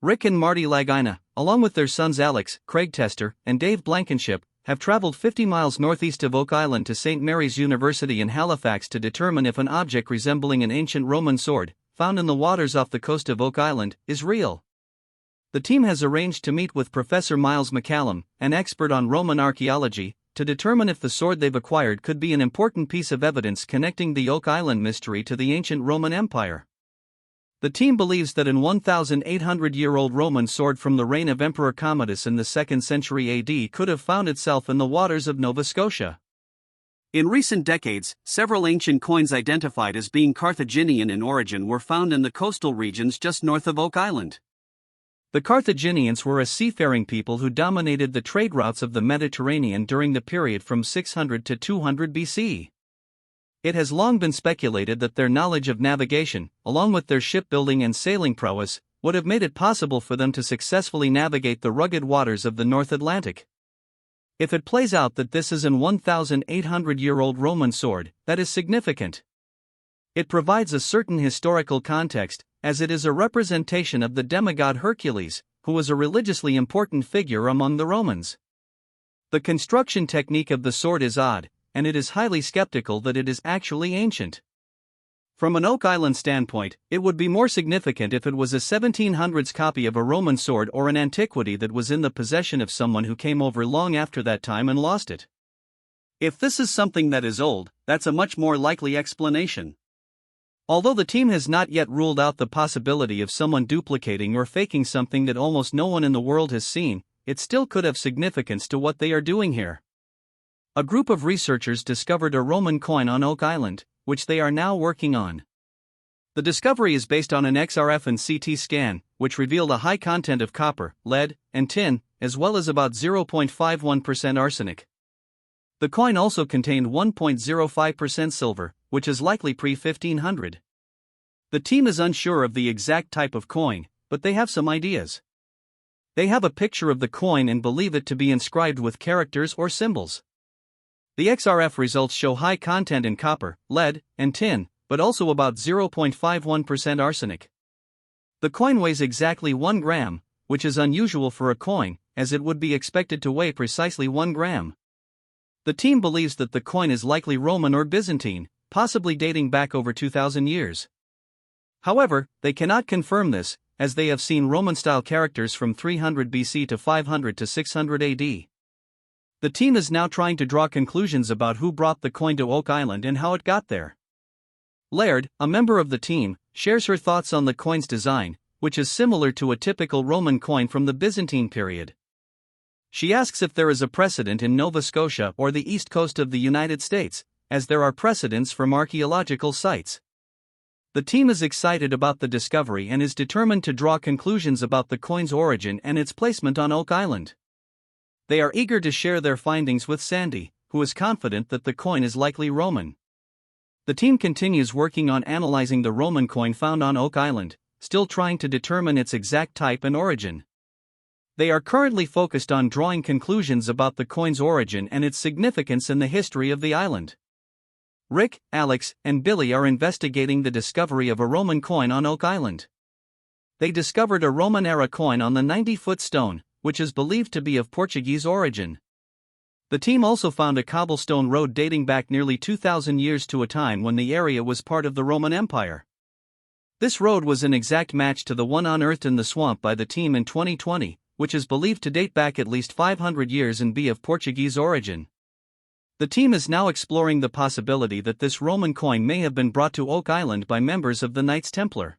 Rick and Marty Lagina, along with their sons Alex, Craig Tester, and Dave Blankenship, have traveled 50 miles northeast of Oak Island to St. Mary's University in Halifax to determine if an object resembling an ancient Roman sword, found in the waters off the coast of Oak Island, is real. The team has arranged to meet with Professor Miles McCallum, an expert on Roman archaeology, to determine if the sword they've acquired could be an important piece of evidence connecting the Oak Island mystery to the ancient Roman Empire. The team believes that an 1,800-year-old Roman sword from the reign of Emperor Commodus in the 2nd century AD could have found itself in the waters of Nova Scotia. In recent decades, several ancient coins identified as being Carthaginian in origin were found in the coastal regions just north of Oak Island. The Carthaginians were a seafaring people who dominated the trade routes of the Mediterranean during the period from 600 to 200 BC. It has long been speculated that their knowledge of navigation, along with their shipbuilding and sailing prowess, would have made it possible for them to successfully navigate the rugged waters of the North Atlantic. If it plays out that this is an 1,800-year-old Roman sword, that is significant. It provides a certain historical context, as it is a representation of the demigod Hercules, who was a religiously important figure among the Romans. The construction technique of the sword is odd, and it is highly skeptical that it is actually ancient. From an Oak Island standpoint, it would be more significant if it was a 1700s copy of a Roman sword or an antiquity that was in the possession of someone who came over long after that time and lost it. If this is something that is old, that's a much more likely explanation. Although the team has not yet ruled out the possibility of someone duplicating or faking something that almost no one in the world has seen, it still could have significance to what they are doing here. A group of researchers discovered a Roman coin on Oak Island, which they are now working on. The discovery is based on an XRF and CT scan, which revealed a high content of copper, lead, and tin, as well as about 0.51% arsenic. The coin also contained 1.05% silver, which is likely pre-1500. The team is unsure of the exact type of coin, but they have some ideas. They have a picture of the coin and believe it to be inscribed with characters or symbols. The XRF results show high content in copper, lead, and tin, but also about 0.51% arsenic. The coin weighs exactly 1 gram, which is unusual for a coin, as it would be expected to weigh precisely 1 gram. The team believes that the coin is likely Roman or Byzantine, possibly dating back over 2,000 years. However, they cannot confirm this, as they have seen Roman-style characters from 300 BC to 500 to 600 AD. The team is now trying to draw conclusions about who brought the coin to Oak Island and how it got there. Laird, a member of the team, shares her thoughts on the coin's design, which is similar to a typical Roman coin from the Byzantine period. She asks if there is a precedent in Nova Scotia or the east coast of the United States, as there are precedents from archaeological sites. The team is excited about the discovery and is determined to draw conclusions about the coin's origin and its placement on Oak Island. They are eager to share their findings with Sandy, who is confident that the coin is likely Roman. The team continues working on analyzing the Roman coin found on Oak Island, still trying to determine its exact type and origin. They are currently focused on drawing conclusions about the coin's origin and its significance in the history of the island. Rick, Alex, and Billy are investigating the discovery of a Roman coin on Oak Island. They discovered a Roman-era coin on the 90-foot stone, which is believed to be of Portuguese origin. The team also found a cobblestone road dating back nearly 2,000 years to a time when the area was part of the Roman Empire. This road was an exact match to the one unearthed in the swamp by the team in 2020, which is believed to date back at least 500 years and be of Portuguese origin. The team is now exploring the possibility that this Roman coin may have been brought to Oak Island by members of the Knights Templar.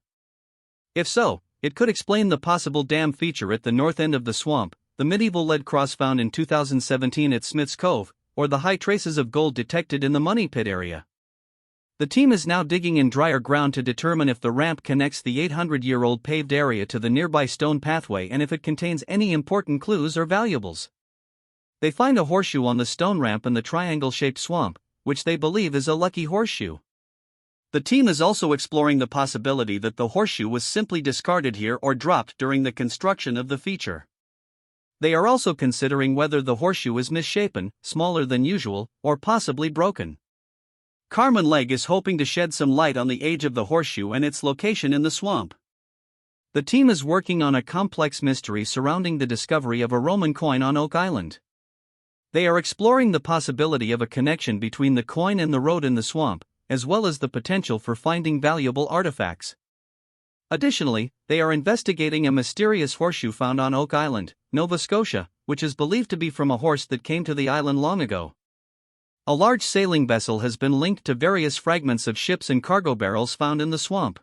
If so, it could explain the possible dam feature at the north end of the swamp, the medieval lead cross found in 2017 at Smith's Cove, or the high traces of gold detected in the Money Pit area. The team is now digging in drier ground to determine if the ramp connects the 800-year-old paved area to the nearby stone pathway and if it contains any important clues or valuables. They find a horseshoe on the stone ramp in the triangle-shaped swamp, which they believe is a lucky horseshoe. The team is also exploring the possibility that the horseshoe was simply discarded here or dropped during the construction of the feature. They are also considering whether the horseshoe is misshapen, smaller than usual, or possibly broken. Carmen Legg is hoping to shed some light on the age of the horseshoe and its location in the swamp. The team is working on a complex mystery surrounding the discovery of a Roman coin on Oak Island. They are exploring the possibility of a connection between the coin and the road in the swamp, as well as the potential for finding valuable artifacts. Additionally, they are investigating a mysterious horseshoe found on Oak Island, Nova Scotia, which is believed to be from a horse that came to the island long ago. A large sailing vessel has been linked to various fragments of ships and cargo barrels found in the swamp.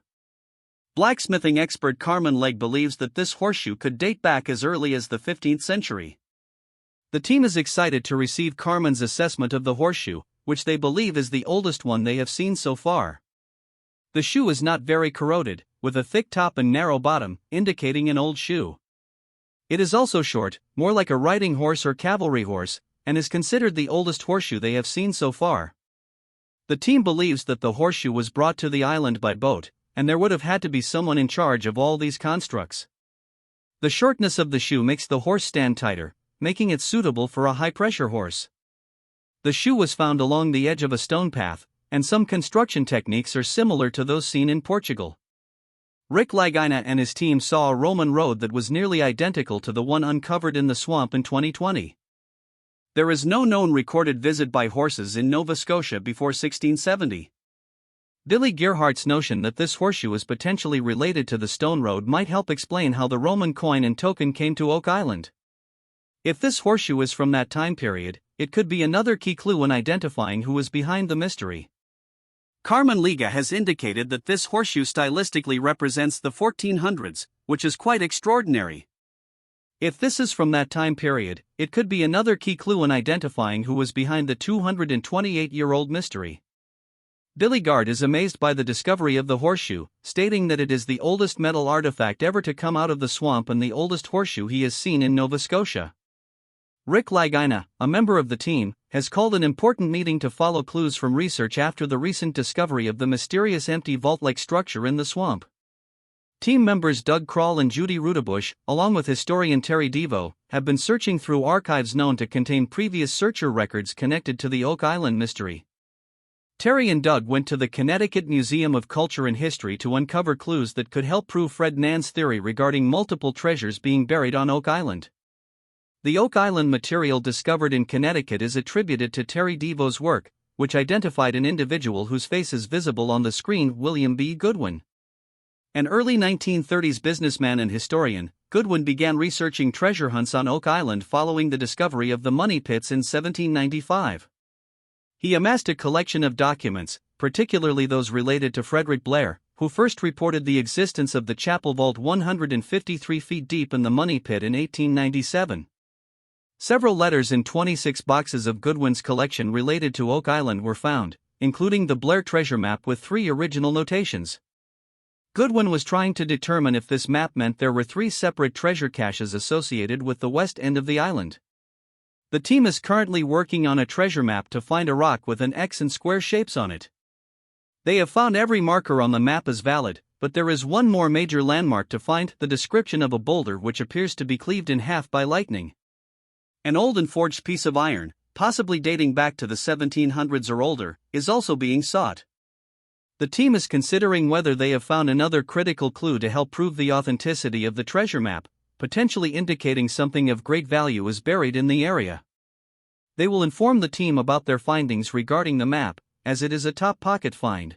Blacksmithing expert Carmen Legg believes that this horseshoe could date back as early as the 15th century. The team is excited to receive Carmen's assessment of the horseshoe, which they believe is the oldest one they have seen so far. The shoe is not very corroded, with a thick top and narrow bottom, indicating an old shoe. It is also short, more like a riding horse or cavalry horse, and is considered the oldest horseshoe they have seen so far. The team believes that the horseshoe was brought to the island by boat, and there would have had to be someone in charge of all these constructs. The shortness of the shoe makes the horse stand tighter, making it suitable for a high-pressure horse. The shoe was found along the edge of a stone path, and some construction techniques are similar to those seen in Portugal. Rick Lagina and his team saw a Roman road that was nearly identical to the one uncovered in the swamp in 2020. There is no known recorded visit by horses in Nova Scotia before 1670. Billy Gerhardt's notion that this horseshoe is potentially related to the stone road might help explain how the Roman coin and token came to Oak Island. If this horseshoe is from that time period, it could be another key clue in identifying who is behind the mystery. Carmen Liga has indicated that this horseshoe stylistically represents the 1400s, which is quite extraordinary. If this is from that time period, it could be another key clue in identifying who was behind the 228-year-old mystery. Billy Gard is amazed by the discovery of the horseshoe, stating that it is the oldest metal artifact ever to come out of the swamp and the oldest horseshoe he has seen in Nova Scotia. Rick Lagina, a member of the team, has called an important meeting to follow clues from research after the recent discovery of the mysterious empty vault-like structure in the swamp. Team members Doug Kroll and Judy Rudebush, along with historian Terry Devo, have been searching through archives known to contain previous searcher records connected to the Oak Island mystery. Terry and Doug went to the Connecticut Museum of Culture and History to uncover clues that could help prove Fred Nann's theory regarding multiple treasures being buried on Oak Island. The Oak Island material discovered in Connecticut is attributed to Terry Devo's work, which identified an individual whose face is visible on the screen, William B. Goodwin. An early 1930s businessman and historian, Goodwin began researching treasure hunts on Oak Island following the discovery of the money pits in 1795. He amassed a collection of documents, particularly those related to Frederick Blair, who first reported the existence of the chapel vault 153 feet deep in the money pit in 1897. Several letters in 26 boxes of Goodwin's collection related to Oak Island were found, including the Blair treasure map with 3 original notations. Goodwin was trying to determine if this map meant there were 3 separate treasure caches associated with the west end of the island. The team is currently working on a treasure map to find a rock with an X and square shapes on it. They have found every marker on the map is valid, but there is one more major landmark to find: the description of a boulder which appears to be cleaved in half by lightning. An old and forged piece of iron, possibly dating back to the 1700s or older, is also being sought. The team is considering whether they have found another critical clue to help prove the authenticity of the treasure map, potentially indicating something of great value is buried in the area. They will inform the team about their findings regarding the map, as it is a top pocket find.